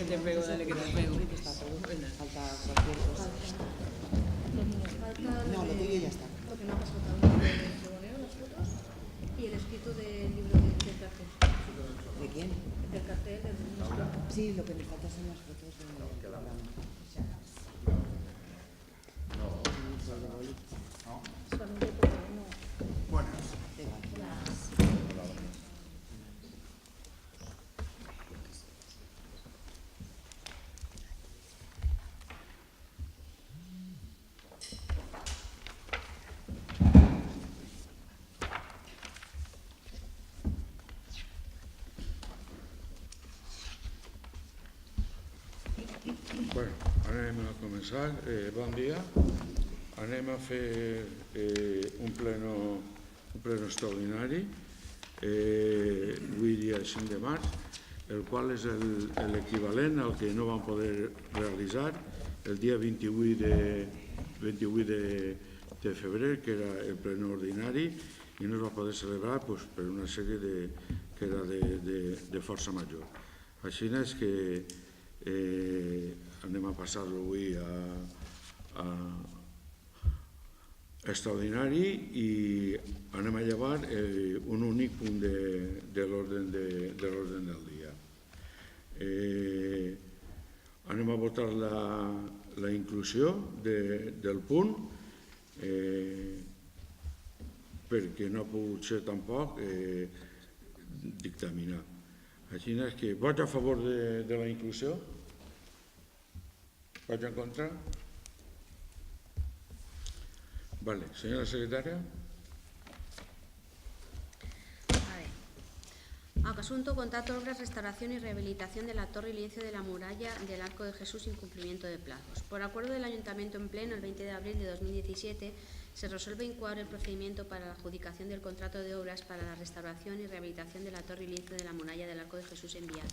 te pego, dale que te pego. Falta cualquier cosa. No, lo tuyo ya está. Lo que no ha pasado todavía el pregonero, las fotos y el escrito del libro del cartel. ¿De quién? Del cartel, del libro. Sí, lo que me falta son las fotos del programa. Solamente porque no. Buenas. Bueno, anem a començar. Bon dia. Anem a fer un pleno extraordinari, avui dia 5 de març, el qual és l'equivalent al que no vam poder realitzar el dia 28 de febrer, que era el pleno ordinari, i no es va poder celebrar per una sèrie que era de força major. Així és que anem a passar-lo avui a extraordinari i anem a llevar un únic punt de l'ordre del dia. Anem a votar la inclusió del punt perquè no ha pogut ser tampoc dictaminar. Així és que vots a favor de la inclusió? ¿Vots en contra? Vale. Señora secretaria. Asunto: contrato de obras, restauración y rehabilitación de la torre y lienzo de la muralla del Arco de Jesús, incumplimiento de plazos. Por acuerdo del Ayuntamiento en pleno, el 20 de abril de 2017, se resuelve incoar el procedimiento para la adjudicación del contrato de obras para la restauración y rehabilitación de la torre y lienzo de la muralla del Arco de Jesús en Vial,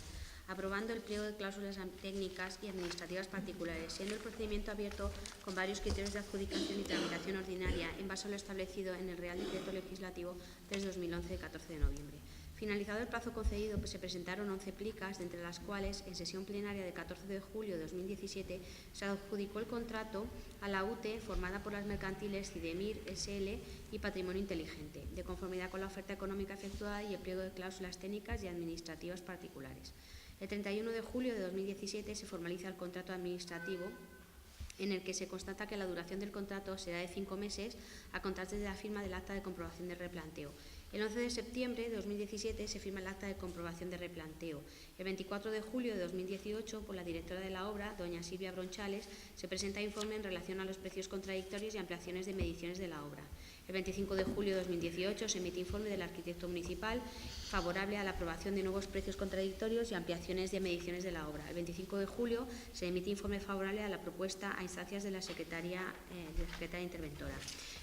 aprobando el pliego de cláusulas técnicas y administrativas particulares, siendo el procedimiento abierto con varios criterios de adjudicación y tramitación ordinaria en base a lo establecido en el Real Decreto Legislativo 3/2011 de 14 de noviembre. Finalizado el plazo concedido, se presentaron 11 plicas, de entre las cuales, en sesión plenaria de 14 de julio de 2017, se adjudicó el contrato a la UTE, formada por las mercantiles Cidemir, SL y Patrimonio Inteligente, de conformidad con la oferta económica efectuada y el pliego de cláusulas técnicas y administrativas particulares. El 31 de julio de 2017 se formaliza el contrato administrativo, en el que se constata que la duración del contrato será de 5 meses a contar desde la firma del acta de comprobación de replanteo. El 11 de septiembre de 2017 se firma el acta de comprobación de replanteo. El 24 de julio de 2018, por la directora de la obra, doña Silvia Bronchales, se presenta informe en relación a los precios contradictorios y ampliaciones de mediciones de la obra. El 25 de julio de 2018 se emite informe del arquitecto municipal favorable a la aprobación de nuevos precios contradictorios y ampliaciones de mediciones de la obra. El 25 de julio se emite informe favorable a la propuesta a instancias de la Secretaría Interventora.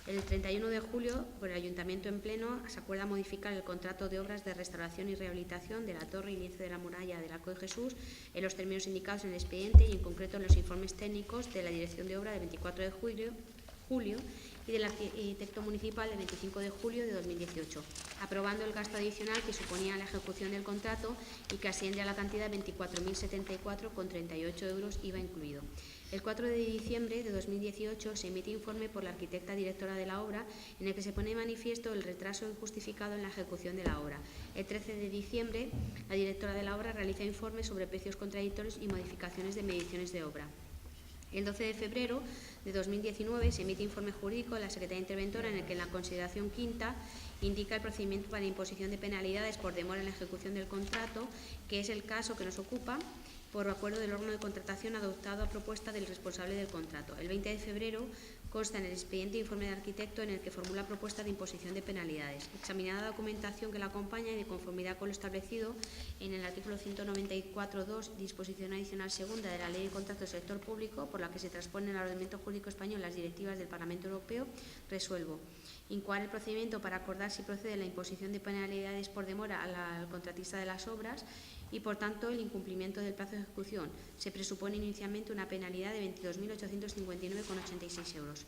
El 31 de julio, por el Ayuntamiento en pleno, se acuerda modificar el contrato de obras de restauración y rehabilitación de la torre y lienzo de la muralla del Arco de Jesús en los términos indicados en el expediente y en concreto en los informes técnicos de la Dirección de Obra del 24 de julio y del arquitecto municipal del 25 de julio de 2018, aprobando el gasto adicional que suponía la ejecución del contrato y que asciende a la cantidad de 24.074,38 euros, IVA incluido. El 4 de diciembre de 2018 se emite informe por la arquitecta directora de la obra en el que se pone de manifiesto el retraso injustificado en la ejecución de la obra. El 13 de diciembre la directora de la obra realiza informes sobre precios contradictorios y modificaciones de mediciones de obra. El 12 de febrero de 2019 se emite informe jurídico de la Secretaría Interventora en el que en la consideración quinta indica el procedimiento para imposición de penalidades por demora en la ejecución del contrato, que es el caso que nos ocupa, por acuerdo del órgano de contratación adoptado a propuesta del responsable del contrato. El 20 de febrero consta en el expediente informe del arquitecto en el que formula propuesta de imposición de penalidades. Examinada la documentación que la acompaña y de conformidad con lo establecido en el artículo 194.2, disposición adicional segunda de la Ley de Contratos del Sector Público, por la que se transponen al ordenamiento jurídico español las directivas del Parlamento Europeo, resuelvo incoar el procedimiento para acordar si procede la imposición de penalidades por demora al contratista de las obras y, por tanto, el incumplimiento del plazo de ejecución. Se presupone inicialmente una penalidad de 22.859,86 euros.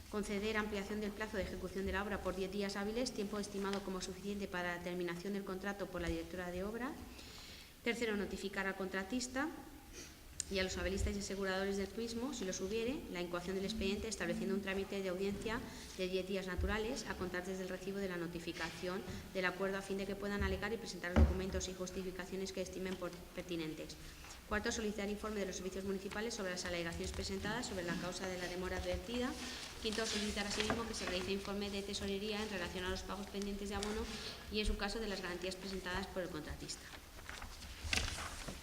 Conceder ampliación del plazo de ejecución de la obra por 10 días hábiles, tiempo estimado como suficiente para la terminación del contrato por la directora de obra. Tercero, notificar al contratista y a los habilistas y aseguradores del mismo, si los hubiere, la incoación del expediente estableciendo un trámite de audiencia de 10 días naturales a contar desde el recibo de la notificación del acuerdo a fin de que puedan alegar y presentar los documentos y justificaciones que estimen pertinentes. Cuarto, solicitar informe de los servicios municipales sobre las alegaciones presentadas sobre la causa de la demora advertida. Quinto, solicitar asimismo que se realice informe de tesorería en relación a los pagos pendientes de abono y, en su caso, de las garantías presentadas por el contratista.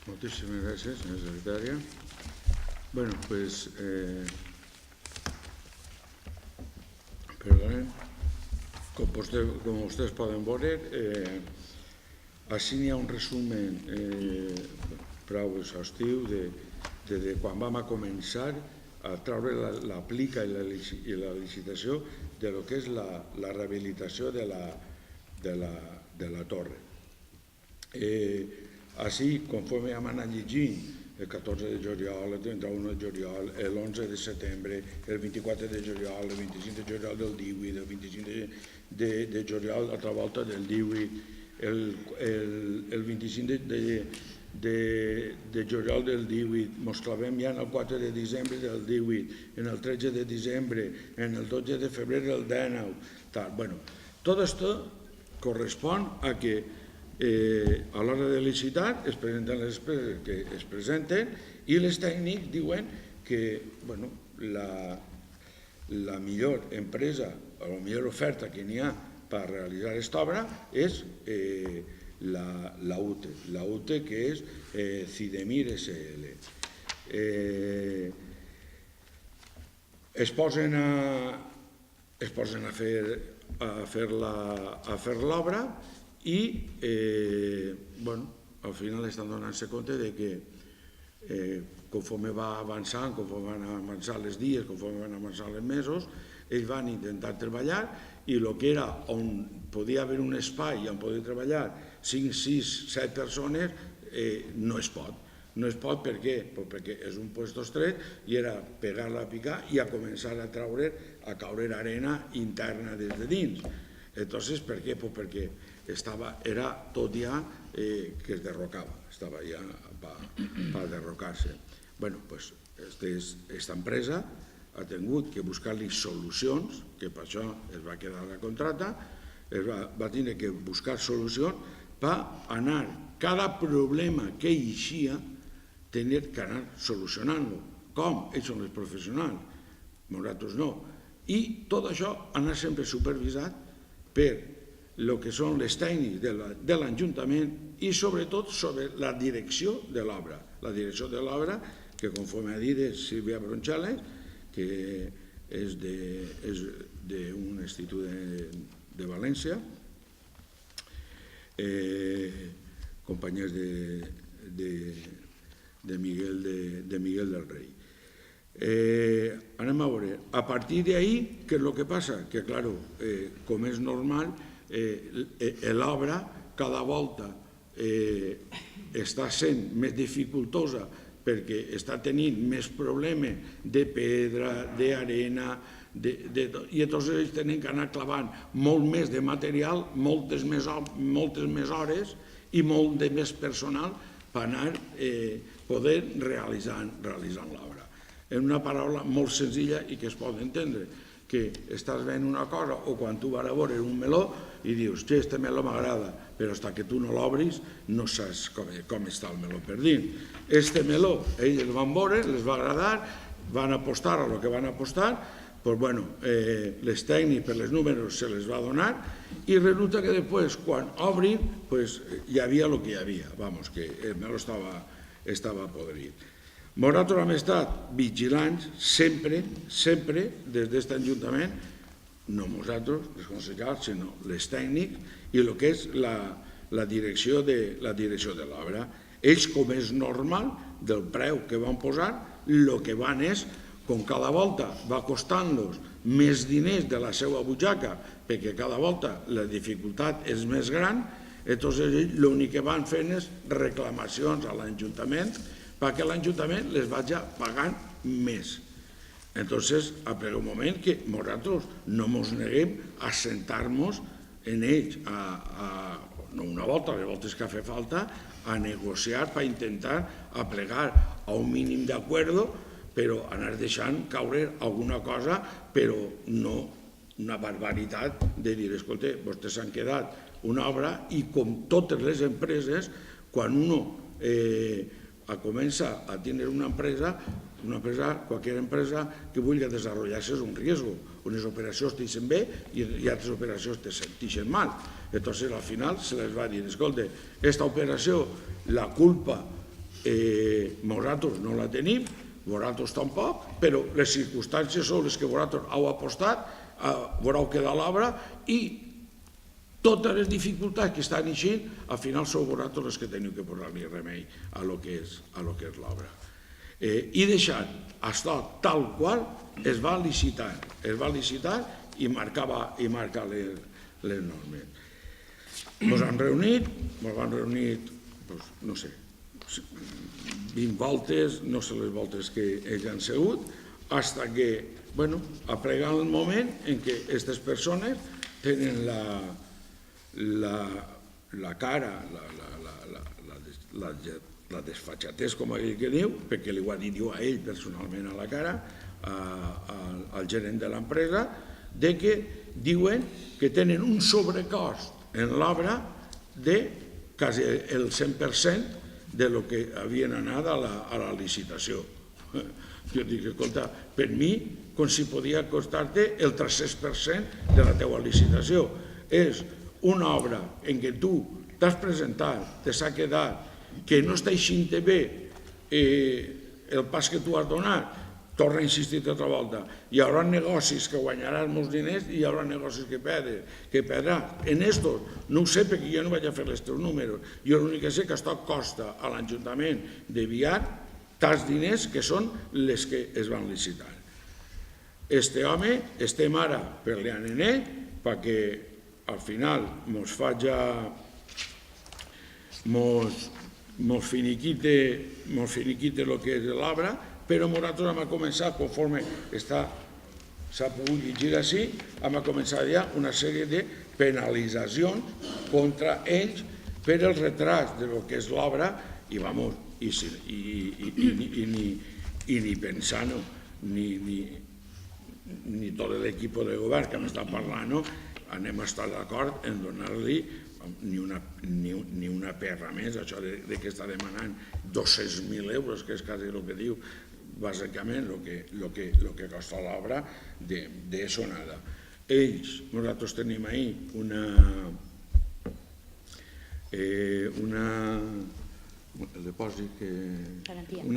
Moltíssimes gràcies, senyora secretària. Bé, doncs, com vostès poden veure, així n'hi ha un resumen prou exhaustiu de quan vam a començar a treure la plica i la licitació de lo que és la rehabilitació de la torre. Així, conforme hem anat llegint, el 14 de juliol, el 31 de juliol, l'11 de setembre, el 24 de juliol, el 25 de juliol del 18, el 25 de juliol, l'altra volta del 18, el 25 de juliol del 18, mos clavem ja en el 4 de desembre del 18, en el 13 de desembre, en el 12 de febrer del 19. Bueno, tot això correspon a que a l'hora de licitar es presenten les despeses que es presenten i els tècnics diuen que la millor empresa o la millor oferta que n'hi ha per realitzar aquesta obra és la UTE. La UTE, que és Cidemir SL. Es posen a fer l'obra i al final estan donant-se compte que conforme va avançant, conforme van avançant els dies, conforme van avançant els mesos, ells van intentar treballar i el que era on podia haver un espai on podia treballar 5, 6, 7 persones no es pot. No es pot per què? Perquè és un lloc estret i era pegar-la a picar i a començar a caure arena interna des de dins. Entonces, per què? Perquè era tot ja que es derrocava, estava ja per derrocar-se. Bé, doncs aquesta empresa ha tingut que buscar-li solucions, que per això es va quedar la contracta, va tenir que buscar solucions per anar cada problema que hi eixia, tenir que anar solucionant-lo. Com? Ells són els professionals, nosaltres no. I tot això anar sempre supervisat per el que són les tècnics de l'Ajuntament i sobretot sobre la direcció de l'obra. La direcció de l'obra, que conforme ha dit Sílvia Bronchales, que és d'un institut de València, companyers de Miguel del Rei. Anem a veure, a partir d'ahí, què és el que passa? Que, clar, com és normal, l'obra cada volta està sent més dificultosa perquè està tenint més problemes de pedra, d'arena, i llavors ells tenen que anar clavant molt més de material, moltes més hores i molt de més personal per anar poder realitzant l'obra. En una paraula molt senzilla i que es pot entendre, que estàs veient una cosa o quan tu vas a veure un meló i dius, que este meló m'agrada, però fins que tu no l'obris no saps com està el meló per dins. Este meló, ells el van veure, les va agradar, van apostar a lo que van apostar, doncs, les tècnics per les números se les va donar i resulta que després, quan obrin, hi havia el que hi havia, que el meló estava podrit. Nosaltres hem estat vigilants sempre, des d'aquest Ajuntament, no nosaltres, els consellers, sinó les tècnics i el que és la direcció de l'obra. Ells, com és normal, del preu que van posar, el que van és, com cada volta va costant-los més diners de la seva butxaca, perquè cada volta la dificultat és més gran, llavors ells l'únic que van fent és reclamacions a l'Ajuntament perquè l'Ajuntament les vagi pagant més. Entonces, ha plegat un moment que nosaltres no ens neguem a sentar-nos en ells, no una volta, les voltes que fa falta, a negociar per intentar aplegar a un mínim d'acuerdo, però anar deixant caure alguna cosa, però no una barbaritat de dir, escolta, vostès s'han quedat una obra i com totes les empreses, quan uno comença a tenir una empresa, cualquier empresa que vulgui desenvolupar-se és un riesgo. Unes operacions t'ixen bé i altres operacions t'ixen mal. Entonces, al final, se les va dir, escolta, esta operació, la culpa nosaltres no la tenim, vosaltres tampoc, però les circumstàncies són les que vosaltres heu apostat, veureu quedar l'obra i totes les dificultats que estan així, al final sou vosaltres les que teniu que posar-li remei a lo que és l'obra. I deixant això tal qual es va licitar i marcar les normes. Ens han reunit, no sé, 20 voltes, no sé les voltes que ells han segut, fins que, bueno, ha pregat el moment en què aquestes persones tenen la cara, la desfatxatès, com aquell que diu, perquè li ho ha dit jo a ell personalment a la cara, al gerent de l'empresa, de que diuen que tenen un sobrecost en l'obra de quasi el 100% de lo que havien anat a la licitació. Jo dic, escolta, per mi, com si podia costar-te el 300% de la teua licitació. És una obra en què tu t'has presentat, te s'ha quedat, que no està eixint bé el pas que tu has donat, torna a insistir altra volta. Hi haurà negocis que guanyaràs molts diners i hi haurà negocis que perdràs. En estos, no ho sé perquè jo no vaig a fer els teus números. Jo l'únic que sé que això costa a l'Ajuntament d'enviar tants diners que són les que es van licitar. Este home, estem ara peleant en ell perquè al final mos finiquite el que és l'obra, però nosaltres hem començat, conforme s'ha pogut llegir així, hem començat ja una sèrie de penalitzacions contra ells per el retras de lo que és l'obra i ni pensar-ho, ni tot l'equip de govern que hem estat parlant, anem a estar d'acord en donar-li ni una perra més, això que està demanant 200.000 euros, que és quasi el que diu, bàsicament, el que costa l'obra de sonada. Ells, nosaltres tenim ahir una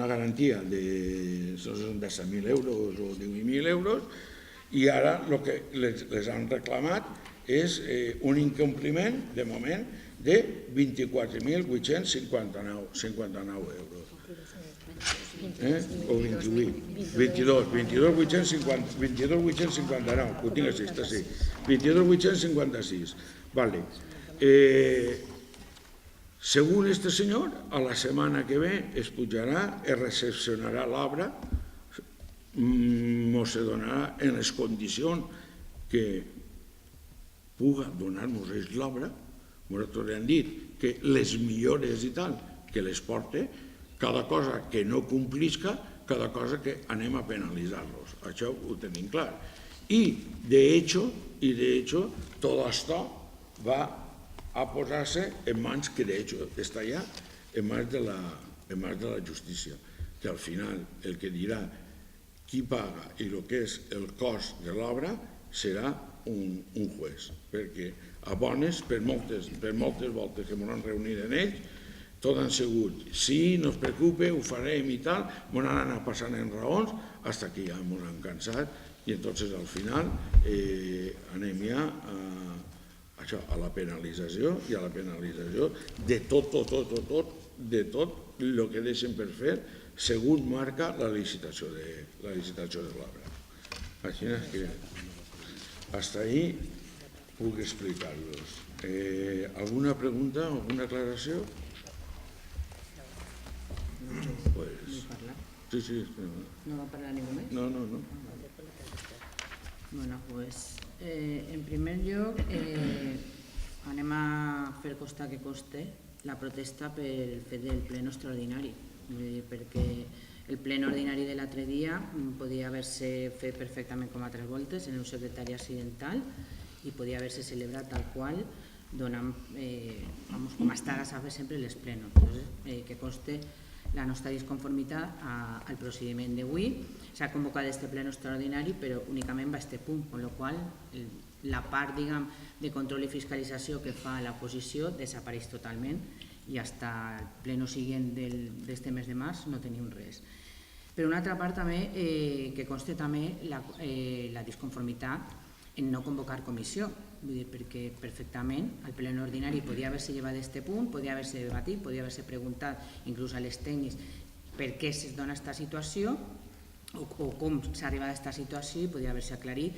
garantia de 10.000 euros o 18.000 euros i ara el que les han reclamat és un incompliment, de moment, de 24.859 euros. O 22.859, ho tinc així, està així. 22.856. Vale. Según este senyor, a la setmana que ve es pujarà, es recepcionarà l'obra, se donarà en les condicions que puga donar-nos l'obra. Nosaltres li hem dit que les millores i tal, que les porte, cada cosa que no complisca, cada cosa que anem a penalitzar-los. Això ho tenim clar. I, de hecho, tot això va a posar-se en mans, que de hecho està ja, en mans de la justícia, que al final el que dirà qui paga i el que és el cost de l'obra serà un juez, perquè a bones, per moltes voltes que ens han reunit en ells, tot han sigut, sí, no es preocupe, ho farem i tal, ens han anat passant en raons, fins que ja ens han cansat, i entonces al final anem ja a la penalització i a la penalització de tot el que deixen per fer segons marca la licitació de l'obra. Així que fins ahí puc explicar-los. Alguna pregunta, alguna aclaració? Sí. ¿No va a parlar ningú més? No. Bueno, pues, en primer lloc, anem a fer costa que coste la protesta pel fet del pleno extraordinari. perquè el ple ordinari de l'altre dia podia haver-se fet perfectament com altres voltes en un secretari accidental i podia haver-se celebrat tal qual, donant, com està a fer sempre les plenos. Que conste la nostra disconformitat al procediment d'avui. S'ha convocat este pleno extraordinari, però únicament va a este punt, amb la qual la part, diguem, de control i fiscalització que fa l'oposició desapareix totalment i fins al pleno següent d'este mes de març no tenim res. Per una altra part, també, que conste també la disconformitat en no convocar comissió, vull dir, perquè perfectament el ple ordinari podia haver-se llevat d'aquest punt, podia haver-se debatit, podia haver-se preguntat inclús a les tècnics per què es dona aquesta situació o com s'ha arribat a aquesta situació i podia haver-se aclarit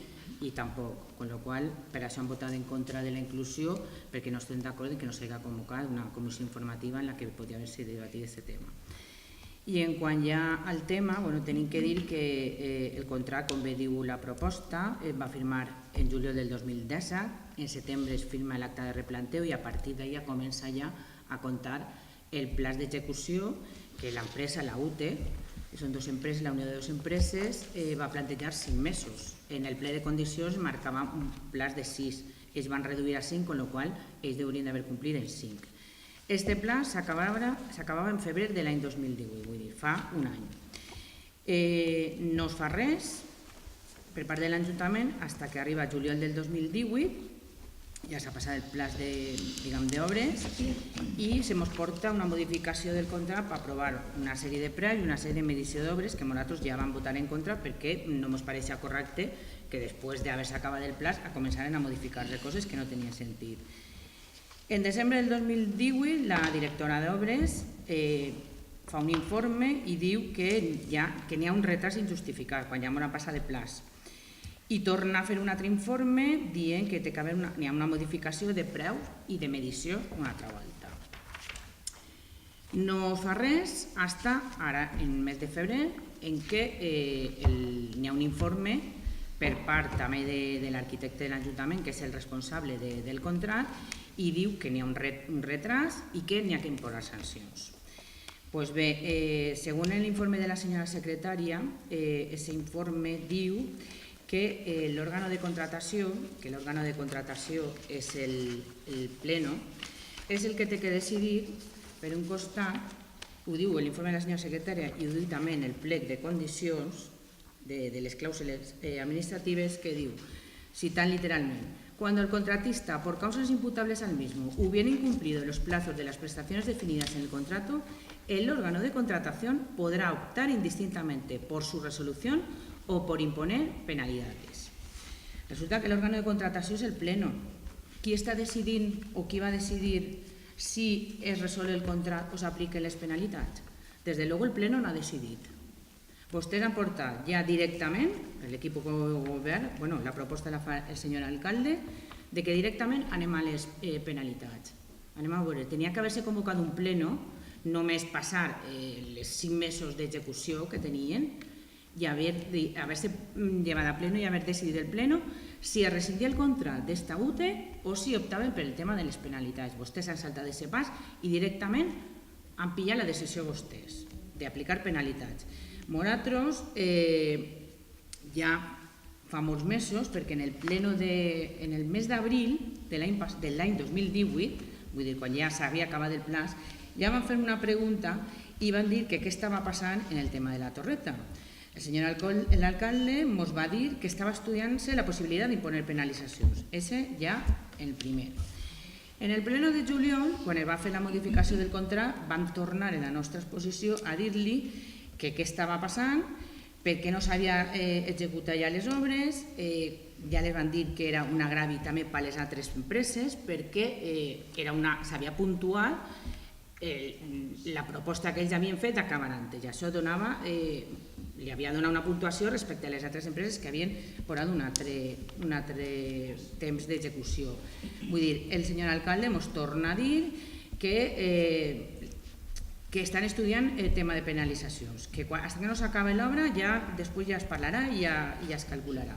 i tampoc, amb la qual per això han votat en contra de la inclusió perquè no estem d'acord que no s'hagi convocat una comissió informativa en la que podia haver-se debatit aquest tema. I en quant ja al tema, tenim que dir que el contracte, com bé diu la proposta, va firmar en juliol del 2017, en setembre es firma l'acte de replanteu i a partir d'ahir comença ja a comptar el pla d'execució que l'empresa, la UTE, que són dues empreses, la unió de dues empreses, va plantejar 5 mesos. En el ple de condicions marcava un pla de 6, ells van reduir a 5, amb la qual ells haurien d'haver complit els 5. Este pla s'acabava en febrer de l'any 2018, vull dir, fa un any. No es fa res per part de l'Ajuntament fins que arriba juliol del 2018, ja s'ha passat el pla d'obres i se mos porta una modificació del contracte per aprovar una sèrie de preus i una sèrie de medició d'obres que nosaltres ja vam votar en contra perquè no ens pareixia correcte que després d'haver-se acabat el pla començaren a modificar-se coses que no tenien sentit. En desembre del 2018, la directora d'Obres fa un informe i diu que n'hi ha un retard injustificat quan ja m'ho ha passat de plaç. I torna a fer un altre informe dient que n'hi ha una modificació de preu i de medició una altra volta. No fa res fins ara, en el mes de febrer, en què n'hi ha un informe per part també de l'arquitecte de l'Ajuntament, que és el responsable del contracte, i diu que n'hi ha un retras i que n'hi ha que imposar sancions. Doncs bé, segons l'informe de la senyora secretària, aquest informe diu que l'òrgano de contratació, és el pleno, és el que té que decidir, per un costat, ho diu l'informe de la senyora secretària i ho diu també en el plec de condicions de les clàusules administratives, que diu, citant literalment, cuando el contratista, por causas imputables al mismo, hubiera incumplido los plazos de las prestaciones definidas en el contrato, el órgano de contratación podrá optar indistintamente por su resolución o por imponer penalidades. Resulta que el órgano de contratació és el pleno. Qui està decidint o qui va decidir si es resol el contracte o s'apliquen les penalitats? Des de luego el pleno no ha decidit. Vostès han portat ja directament, l'equip de govern, la proposta la fa el senyor alcalde, de que directament anem a les penalitats. Anem a veure, tenia que haver-se convocat un pleno, només passar els 5 mesos d'execució que tenien i haver-se llevat a pleno i haver decidit el pleno si es rescindia el contracte d'esta UTE o si optaven pel tema de les penalitats. Vostès han saltat d'aquest pas i directament han pillat la decisió vostès d'aplicar penalitats. Nosaltres ja fa molts mesos, perquè en el mes d'abril de l'any 2018, vull dir, quan ja s'havia acabat el pla, ja van fer una pregunta i van dir que què estava passant en el tema de la torreta. El senyor alcalde ens va dir que estava estudiant-se la possibilitat d'imponer penalitzacions. Ese ja el primer. En el pleno de juliol, quan es va fer la modificació del contracte, vam tornar en la nostra exposició a dir-li que què estava passant, perquè no s'havia executat ja les obres, ja les van dir que era un agravi també per a les altres empreses, perquè s'havia puntuat la proposta que ells havien fet acabar antes, i això li havia donat una puntuació respecte a les altres empreses que havien posat un altre temps d'execució. Vull dir, el senyor alcalde ens torna a dir que estan estudiant el tema de penalitzacions, que fins que no s'acabi l'obra després ja es parlarà i ja es calcularà.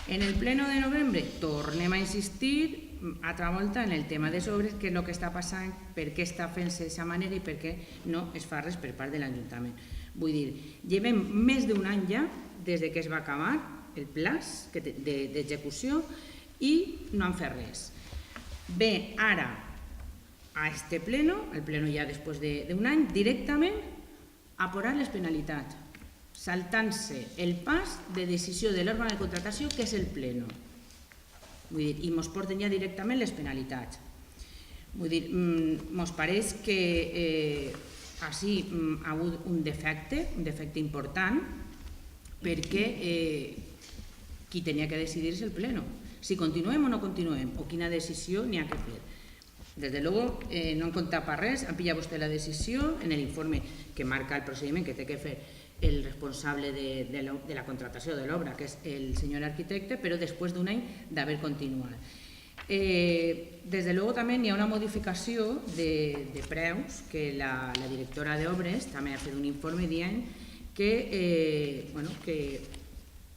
En el pleno de novembre tornem a insistir altra volta, en el tema de obres, què és el que està passant, per què està fent-se d'aquesta manera i per què no es fa res per part de l'Ajuntament. Vull dir, llevem més d'un any ja des que es va acabar el plaç d'execució i no han fet res. Ve ara a este pleno, el pleno ja després d'un any, directament a posar les penalitats, saltant-se el pas de decisió de l'òrgan de contratació que és el pleno. Vull dir, i ens porten ja directament les penalitats. Vull dir, ens pareix que així ha hagut un defecte important, perquè qui tenia que decidir és el pleno. Si continuem o no continuem, o quina decisió n'hi ha que fer. Des de luego, no han comptat per res, han pillat vostè la decisió en l'informe que marca el procediment que té que fer el responsable de la contratació de l'obra, que és el senyor arquitecte, però després d'un any d'haver continuat. Des de luego també hi ha una modificació de preus que la directora d'obres també ha fet un informe dient que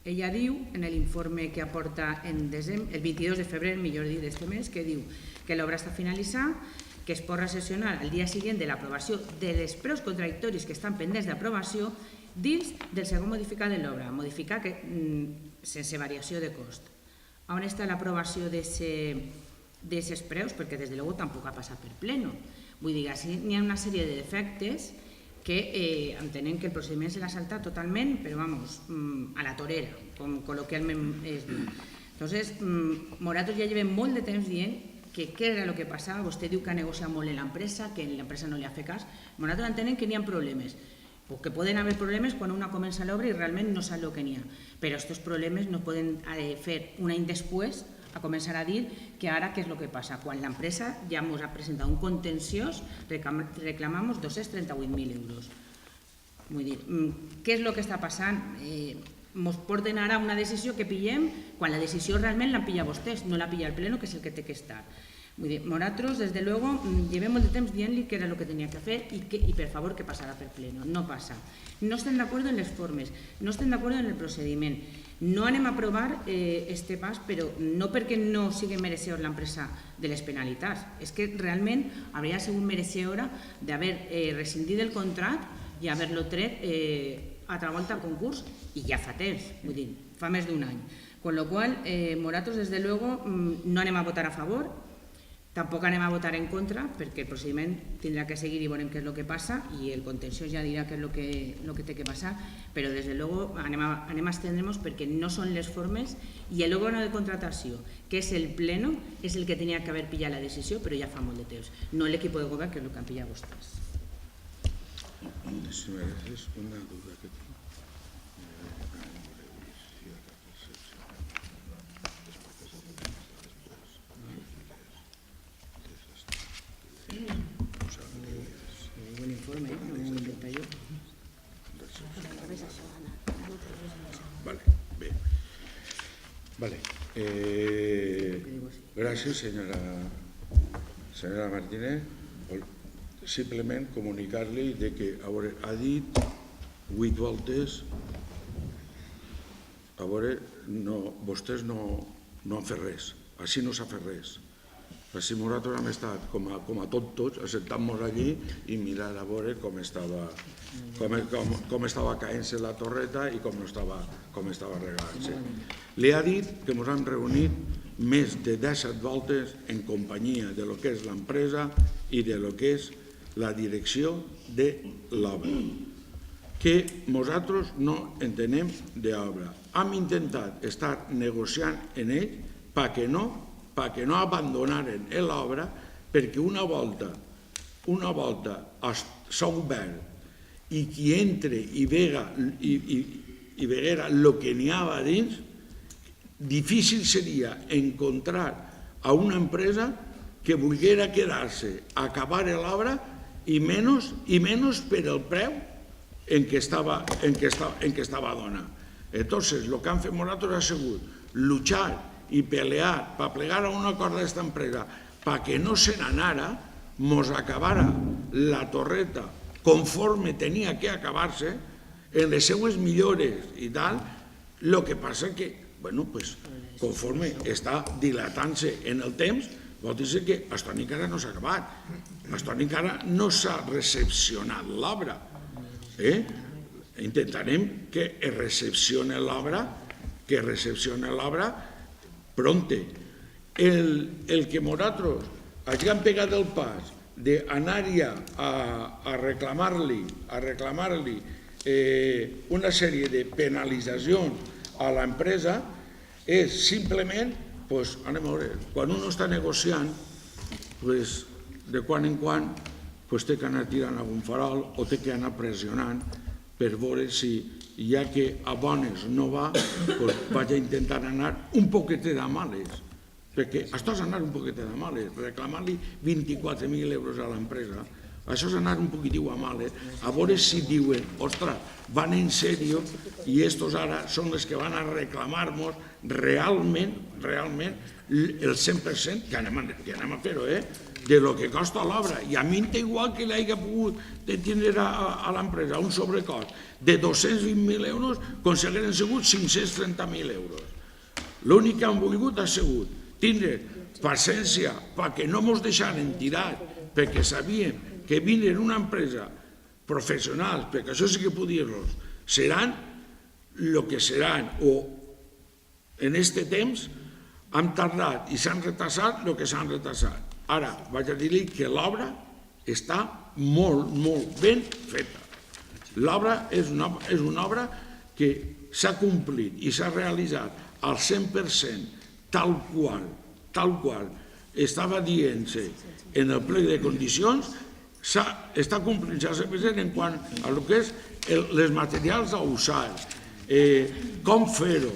ella diu en l'informe que aporta el 22 de febrer, millor dit, d'este mes, que diu que l'obra està finalitzada, que es pot recessionar el dia següent de l'aprovació de les preus contradictoris que estan pendents d'aprovació dins del segon modificat de l'obra, modificar sense variació de cost. On està l'aprovació d'aquests preus? Perquè des de luego tampoc ha passat per pleno. Vull dir, així n'hi ha una sèrie de defectes que entenem que el procediment se l'ha saltat totalment, però vamos, a la torera, com col·loquialment es diu. Entonces, nosaltres ja llevem molt de temps dient que què era el que passava. Vostè diu que ha negociat molt en l'empresa, que l'empresa no li ha fet cas. Nosaltres entenem que n'hi ha problemes, o que poden haver problemes quan una comença l'obra i realment no sap el que n'hi ha. Però aquests problemes no poden fer un any després a començar a dir que ara què és el que passa. Quan l'empresa ja ens ha presentat un contenciós, reclamamos 238.000 euros. Vull dir, què és el que està passant? Ens porten ara una decisió que pillem quan la decisió realment l'han pillat vostès, no la pilla el pleno, que és el que té que estar. Vull dir, nosaltres, des de luego, llevem molt de temps dient-li que era el que tenia que fer i per favor que passara per pleno. No passa. No estem d'acord en les formes, no estem d'acord en el procediment. No anem a aprovar este pas, però no perquè no sigui mereixedor l'empresa de les penalitats. És que realment hauria sigut mereixedora d'haver rescindit el contracte i haver-lo tret a altra volta al concurs, i ja fa temps, vull dir, fa més d'un any. Con lo qual, nosaltres, des de luego, no anem a votar a favor, tampoc anem a votar en contra, perquè el procediment tindrà que seguir i veurem què és el que passa, i el contenciós ja dirà què és el que té que passar, però des de luego anem a estendre-nos perquè no són les formes, i el òrgan de contratació, que és el pleno, és el que tenia que haver pillat la decisió, però ja fa molt de temps, no l'equip de govern, que és el que han pillat vostès. Si mereces una duda que tinc. Buen informe, no m'ho invento jo. Vale, bé. Vale. Gràcies, senyora Martínez. Simplement comunicar-li que ha dit 8 voltes, a veure, vostès no han fet res, així no s'ha fet res. Així nosaltres hem estat com a tots, assentant-nos allí i mirar a veure com estava caent-se la torreta i com estava arreglant-se. Li ha dit que ens hem reunit més de 17 voltes en companyia de lo que és l'empresa i de lo que és la direcció de l'obra, que nosaltres no entenem d'obra. Hem intentat estar negociant en ell perquè no abandonaren l'obra, perquè una volta s'ha obert i qui entre i veguera el que n'hi ha dins, difícil seria encontrar a una empresa que volguera quedar-se a acabar l'obra i menys per el preu en què estava donat. Entonces, el que han fet nosaltres ha sigut luchar i pelear per plegar a un acord d'aquesta empresa perquè no se n'anara, mos acabara la torreta conforme tenia que acabar-se, en les seues millores i tal. El que passa que bueno, pues, conforme està dilatant-se en el temps, vol dir que això encara no s'ha acabat, això encara no s'ha recepcionat l'obra. Intentarem que es recepcione l'obra pronte. El que nosaltres hagin pegat el pas d'anar-hi a reclamar-li una sèrie de penalitzacions a l'empresa és simplement, anem a veure, quan un està negociant, de quan en quan té que anar tirant algun farol o té que anar pressionant per veure si, ja que a bones no va, vaig a intentar anar un poquetet de males, perquè això és anar un poquetet de males, reclamar-li 24.000 euros a l'empresa, això és anar un poquitiu a males, a veure si diuen, ostres, van en sèrio i estos ara són els que van a reclamar-nos realment el 100% que anem a fer-ho, de lo que costa l'obra. I a mi em té igual que l'hagi pogut tindre a l'empresa un sobrecost de 220.000 euros com si haguessin sigut 530.000 euros. L'únic que han volgut ha sigut tindre paciència perquè no ens deixaren tirar, perquè sabíem que vinen una empresa professionals, perquè això sí que puc dir-los, seran el que seran, o en aquest temps han tardat i s'han retrasat el que s'han retrasat. Ara, vaig a dir-li que l'obra està molt, molt ben feta. L'obra és una obra que s'ha complit i s'ha realitzat al 100% tal qual estava dient-se en el plec de condicions, està complint-se al 100% en quant a el que és les materials a usar, com fer-ho.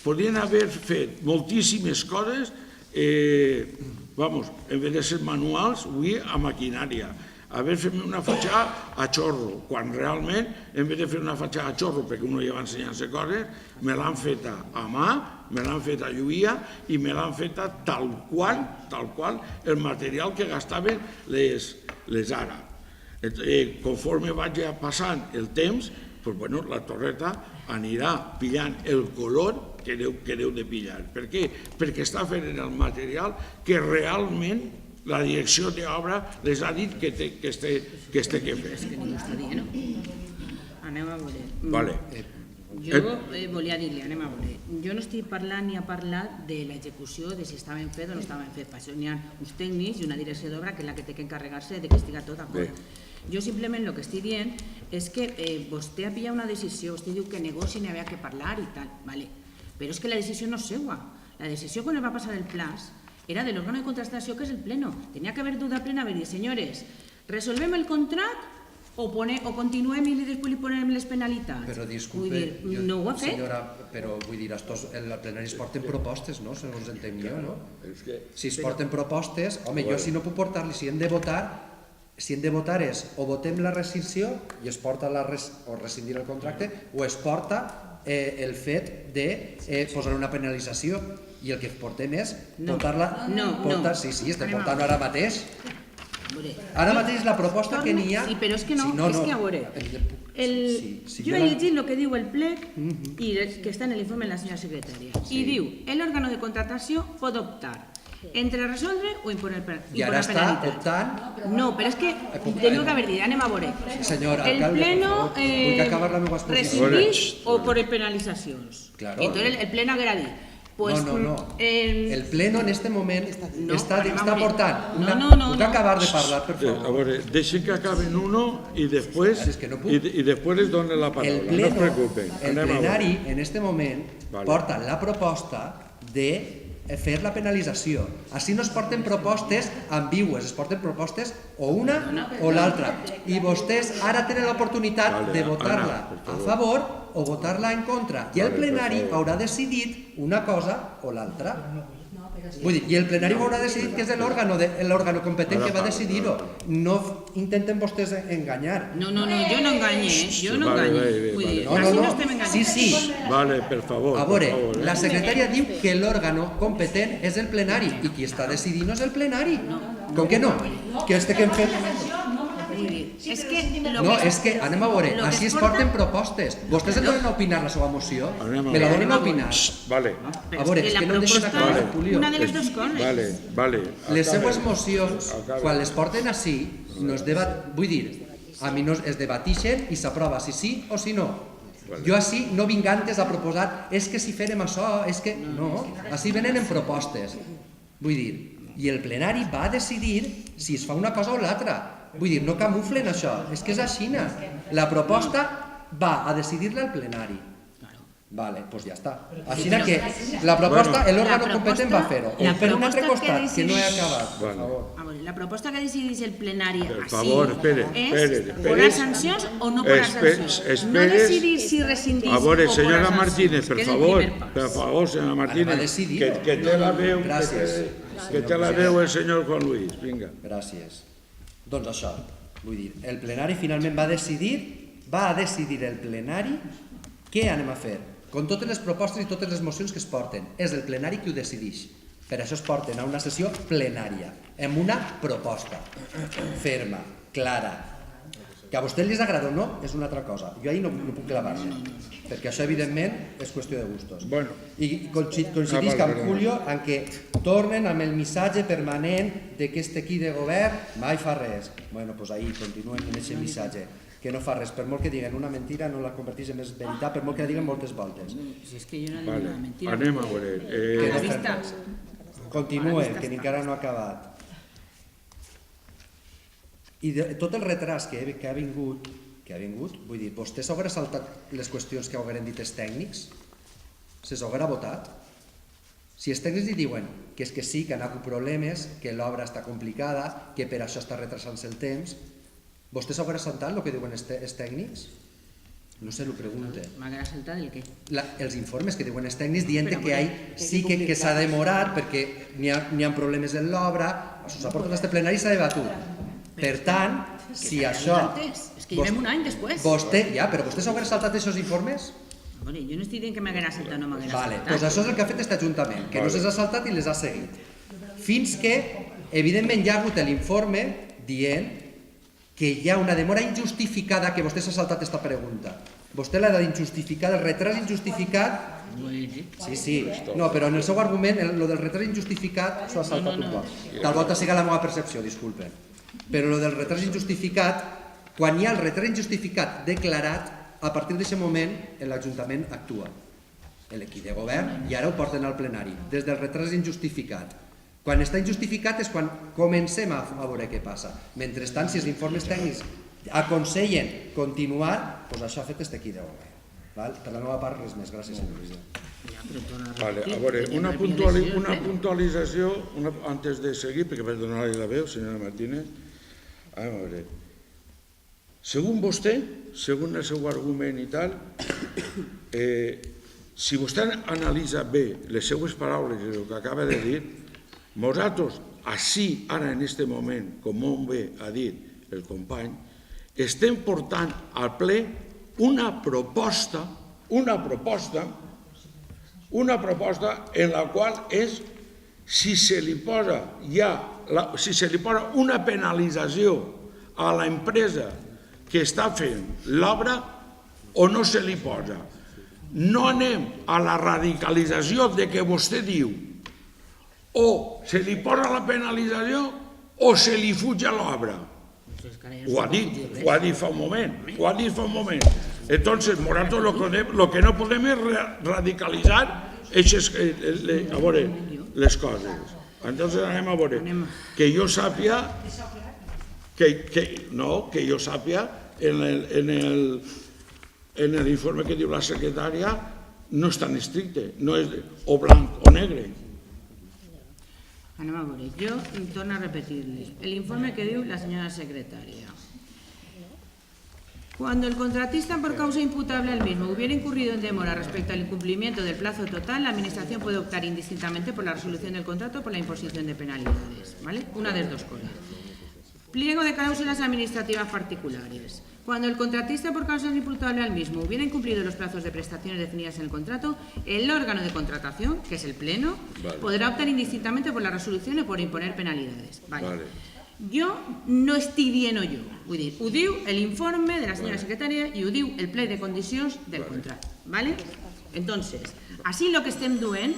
Podrien haver fet moltíssimes coses, en vez de ser manuals, avui a maquinària, haver fet una fatxada a xorro, quan realment, en vez de fer una fatxada a xorro, perquè uno ja va ensenyant-se coses, me l'han feta a mà, me l'han feta a lluïa i me l'han feta tal qual el material que gastaven les ara. Conforme vaig passant el temps, la torreta anirà pillant el color que deu de pillar. Per què? Perquè està fent el material que realment la direcció d'obra les ha dit que té que fer. És que ningú està dient, no? Anem a veure. Jo volia dir-li, anem a veure, jo no estic parlant ni ha parlat de l'execució, de si estaven fet o no estaven fet. Per això n'hi ha uns tècnics i una direcció d'obra que és la que té que encarregar-se de que estiga tot d'acord. Jo simplement el que estic dient és que vostè ha pillat una decisió, vostè diu que negoci n'hi havia que parlar i tal, però és que la decisió no és seva. La decisió quan va passar el plaç era de l'òrgano de contrastació, que és el pleno. Tenia que haver duda plena, haver dit, senyores, resolvem el contracte o continuem i després li posem les penalitats? Però disculpe, no ho ha fet. Senyora, però vull dir, el plenari es porten propostes, no? Segons entenc jo, no? Si es porten propostes, home, jo si no puc portar-li, si hem de votar és o votem la rescissió i es porta o rescindir el contracte o es porta el fet de posar una penalització i el que portem és portar-la... Sí, estem portant ara mateix. Ara mateix la proposta que n'hi ha... Sí, però és que no, és que a veure... Jo he llegit el que diu el plec i que està en l'informe de la senyora secretària. I diu, l'òrgano de contratació pot optar entre resoldre o imponer penalitat. I ara està optant... No, però és que teniu que haver dit, anem a veure. El pleno rescindix o por penalitzacions. Entonces el pleno haguera dit. No. El pleno en este moment està portant... Puc acabar de parlar, per favor? A veure, deixi que acaben uno i després les donen la paraula. No es preocupen. El plenari en este moment porta la proposta de fer la penalització. Així no es porten propostes ambigües, es porten propostes o una o l'altra. I vostès ara tenen l'oportunitat de votar-la a favor o votar-la en contra. I el plenari haurà decidit una cosa o l'altra. Vull dir, i el plenari ho haurà decidit que és l'òrgano competent que va decidir-ho. No intenten vostès enganyar. No, jo no enganye, Vull dir, així no estem enganyant. Sí. Vale, per favor. A veure, la secretària diu que l'òrgano competent és el plenari i qui està decidint és el plenari. Com que no? Que este que hem fet... És que No, és que, anem a veure, així es porten propostes. Vostès em donen a opinar la seva moció? Me la donen a opinar? Vale, A veure, és que no em deixen acabar, Julio. Una de les dues coses. vale. Les seues mocions, quan les porten així, no es debat, vull dir, a mi no es debatixen i s'aprova si sí o si no. Jo així no vinc antes a proposar, és que si farem això, és que... No, així venen en propostes. Vull dir, i el plenari va a decidir si es fa una cosa o l'altra. Vull dir, no camuflen això, és que és així. La proposta va a decidir-la el plenari. Vale, doncs ja està. Així que la proposta, l'òrgano competent va fer-ho. O per un altre costat, que no he acabat, per favor. A veure, la proposta que decideix el plenari Per així favor, espere. és posar sancions o no posar sancions. No decidir si rescindís A veure, o senyora posar Martínez, sancions, per que és el favor, primer pas. per favor, senyora Martínez, decidir. que té la veu, Gràcies. que té la veu el senyor Juan Luis, vinga. Gràcies. Doncs això, vull dir, el plenari finalment va a decidir el plenari què anem a fer. Com totes les propostes i totes les mocions que es porten, és el plenari qui ho decideix. Per això es porten a una sessió plenària, amb una proposta ferma, clara. Que a vostès els agrada o no és una altra cosa. Jo ahir no puc clavar-me, perquè això evidentment és qüestió de gustos. I coincidisc amb Julio en què tornen amb el missatge permanent de que este equip de govern mai fa res. Bueno, doncs ahir continuen amb aquest missatge, que no fa res. Per molt que diguen una mentira no la converteix en més veritat, per molt que la diguen moltes voltes. Si és que jo no dic una mentira. Anem a veure. A la vista. Continuen, que encara no ha acabat. I tot el retras que ha vingut, vull dir, vostè s'haurà saltat les qüestions que haurien dit els tècnics? Se s'haurà votat? Si els tècnics li diuen que és que sí, que han hagut problemes, que l'obra està complicada, que per això està retrasant-se el temps, vostè s'haurà saltat el que diuen els tècnics? No se lo pregunte. M'haurà saltat el què? Els informes que diuen els tècnics dient que sí que s'ha demorat perquè n'hi ha problemes en l'obra, això s'ha portat a este plenari i s'ha debatut. Per tant, si això... És que llevem un any després. Però vostè s'haurà saltat aquests informes? Jo no estic dient que m'haguera saltat o no m'haguera saltat. Doncs això és el que ha fet aquest Ajuntament, que no se'ls ha saltat i les ha seguit. Fins que, evidentment, hi ha hagut l'informe dient que hi ha una demora injustificada, que vostè s'ha saltat aquesta pregunta. Vostè l'ha d'injustificar, el retras injustificat... Sí, no, però en el seu argument, el del retras injustificat s'ho ha saltat un poc. Tal volta siga la meva percepció, disculpen. Però el del retras injustificat, quan hi ha el retras injustificat declarat, a partir d'aquest moment l'Ajuntament actua. L'equip de govern, i ara ho porten al plenari, des del retras injustificat. Quan està injustificat és quan comencem a veure què passa. Mentrestant, si els informes tècnics aconsellen continuar, doncs això ha fet aquest equip de govern. Per la meva part, res més. Gràcies, senyor president. A veure, una puntualització, antes de seguir, perquè vaig donar-li la veu, senyora Martínez. A veure, segons vostè, segons el seu argument i tal, si vostè analitza bé les seues paraules i el que acaba de dir, nosaltres, així, ara en aquest moment, com molt bé ha dit el company, estem portant al ple una proposta en la qual és si se li posa una penalització a l'empresa que està fent l'obra o no se li posa. No anem a la radicalització de què vostè diu o se li posa la penalització o se li fuig a l'obra. Ho ha dit fa un moment. Entonces, nosaltres lo que no podem és radicalitzar les coses. Entonces anem a veure. Que jo sàpia en l'informe que diu la secretària no és tan estricte, no és o blanc o negre. Anem a veure, jo torno a repetir-li. L'informe que diu la senyora secretària. Cuando el contratista por causa imputable al mismo hubiera incurrido en demora respecto al incumplimiento del plazo total, la Administración puede optar indistintamente por la resolución del contrato o por la imposición de penalidades. ¿Vale? Una de las dos cosas. Pliego de cláusulas administrativas particulares. Cuando el contratista por causa imputable al mismo hubiera incumplido los plazos de prestaciones definidas en el contrato, el órgano de contratación, que es el Pleno, podrá optar indistintamente por la resolución o por imponer penalidades. Vale. jo no estic dient-ho jo, vull dir, ho diu l'informe de la senyora secretària i ho diu el ple de condicions del contracte, ¿vale? Entonces, así lo que estem duent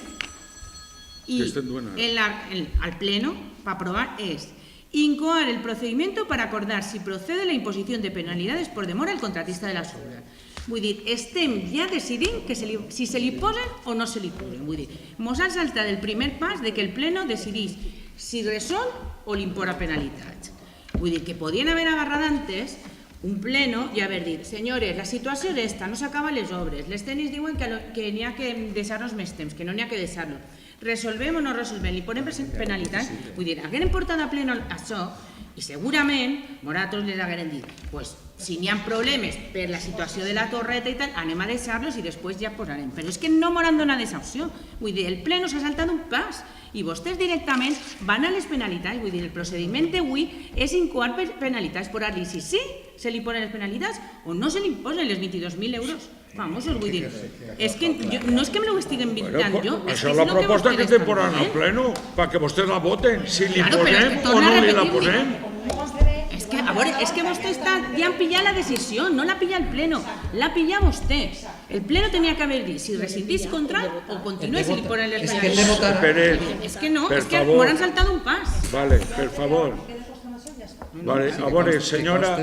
y al pleno para aprobar es incoar el procedimiento para acordar si procede la imposición de penalidades por demora al contratista de las obras. Vull dir, estem ja decidint que si se li posen o no se li posen. Vull dir, mos han saltat el primer pas de que el pleno decidís si resol o li impora penalitats. Vull dir que podien haver agarrat antes un pleno i haver dit, senyores, la situació és esta, no s'acaben les obres, les tècnics diuen que n'hi ha que deixar-nos més temps, que no n'hi ha que deixar-nos. Resolvem o no resolvem, li ponem penalitats. Vull dir, hagueren portat a pleno això i segurament nosaltres les hagueren dit, pues, si n'hi ha problemes per la situació de la torreta i tal, anem a deixar-los i després ja posarem. Però és que no m'han donat aquesta opció. Vull dir, el pleno s'ha saltat un pas i vostès directament van a les penalitats. Vull dir, el procediment d'avui és incoar penalitats, per dir si sí se li posen les penalitats o no se li posen les 22.000 euros. Famosos, vull dir, és que no és que me ho estic inventant jo. Això és la proposta que te poran al pleno, perquè vostès la voten, si li posem o no li la posem. És que vostè ja han pillat la decisió, no la pilla el pleno, la pilla vostè. El pleno tenia que haver dit si rescindís contract o continués i li ponen les penalitats. És que no, és que m'ho han saltat un pas. Vale, per favor. Vale, a veure, senyora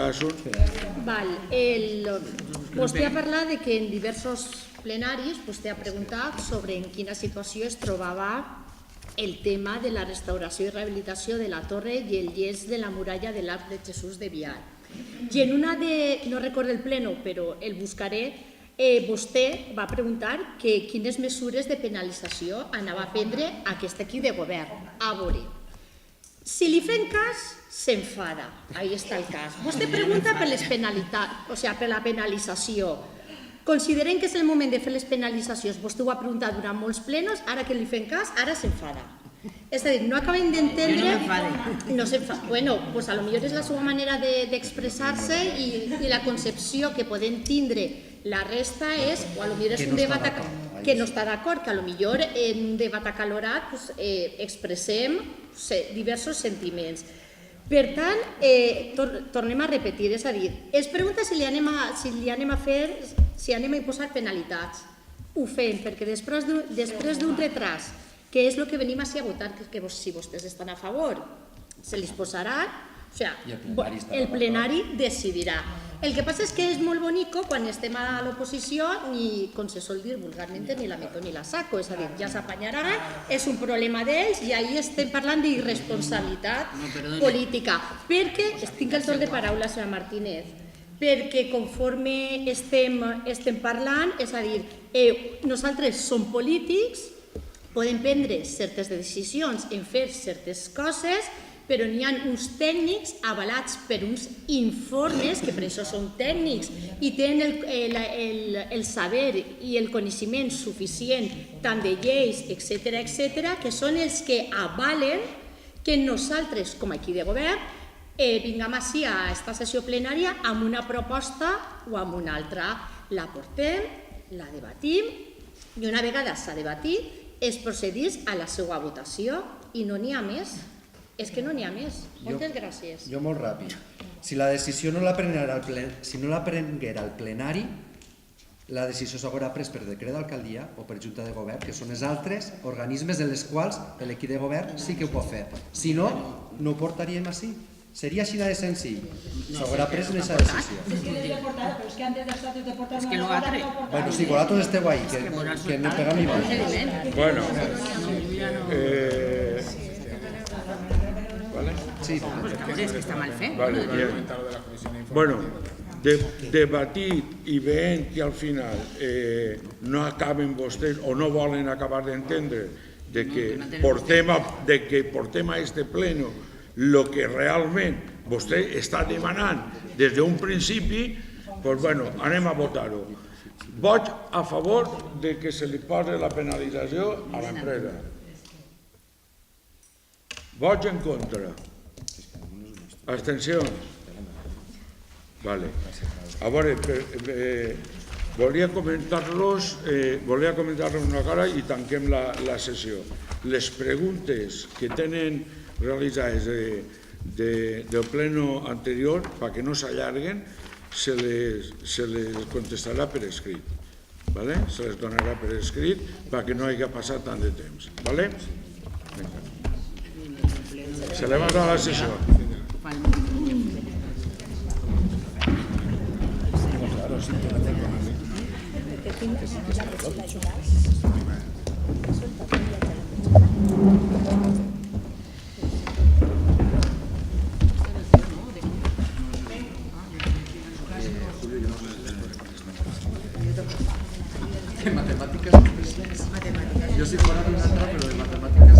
Asun. Val, vostè ha parlat de que en diversos plenaris vostè ha preguntat sobre en quina situació es trobava el tema de la restauració i rehabilitació de la torre i el llest de la muralla de l'Arc de Jesús de Viar. I en una de, no recordo el pleno, però el buscaré, vostè va preguntar que quines mesures de penalització anava a prendre aquest equip de govern. A veure, si li fem cas, s'enfada. Ahí està el cas. Vostè pregunta per les penalitats, o sigui, per la penalització. Considerem que és el moment de fer les penalitzacions. Vostè ho ha preguntat durant molts plenos, ara que li fem cas, ara s'enfada. És a dir, no acabem d'entendre... No s'enfada. Bueno, doncs potser és la seva manera d'expressar-se i la concepció que podem tindre la resta és, o potser és un debat que no està d'acord, que potser en un debat acalorat expressem diversos sentiments. Per tant, tornem a repetir, és a dir, es pregunta si anem a imposar penalitats. Ho fem, perquè després d'un retras, que és el que venim a votar, que si vostès estan a favor, se li posaran, o sigui, el plenari decidirà. El que passa és que és molt bonico quan estem a l'oposició ni, com se sol dir vulgarment, ni la meto ni la saco, és a dir, ja s'apanyaran, és un problema d'ells i ahir estem parlant d'irresponsabilitat política. Perquè, tinc el torn de paraula, senyora Martínez, perquè conforme estem parlant, és a dir, nosaltres som polítics, podem prendre certes decisions en fer certes coses, però n'hi ha uns tècnics avalats per uns informes, que per això són tècnics, i tenen el saber i el coneixement suficient, tant de lleis, etc., que són els que avalen que nosaltres, com a equip de govern, vinguem ací a aquesta sessió plenària amb una proposta o amb una altra. La portem, la debatim, i una vegada s'ha debatit, es procedís a la seva votació i no n'hi ha més. És que no n'hi ha més. Moltes gràcies. Jo molt ràpid. Si la decisió no la prenguera el plenari, la decisió s'haurà pres per decret d'alcaldia o per junta de govern, que són els altres organismes en els quals l'equip de govern sí que ho pot fer. Si no, no ho portaríem així. Seria així de senzill. S'haurà pres en aquesta decisió. És que l'altre... Bueno, sí, vosaltres esteu ahí, que me pegam igual. Bueno, sí, és que està mal fet. bueno, debatit i veient que al final no acaben vostès o no volen acabar d'entendre que portem a este pleno el que realment vostè està demanant des d'un principi, doncs bueno, anem a votar-ho. Vots a favor de que se li posi la penalització a l'empresa. Vots en contra. Abstencions? Vale. A veure, volia comentar-los una cosa i tanquem la sessió. Les preguntes que tenen realizadas del pleno anterior, para que no se allarguen, se les contestarà per escrit. Se les donarà per escrit perquè no hagi passat tant de temps. Se levanta la sessió. Matemáticas. Yo soy fuera de una, pero de matemáticas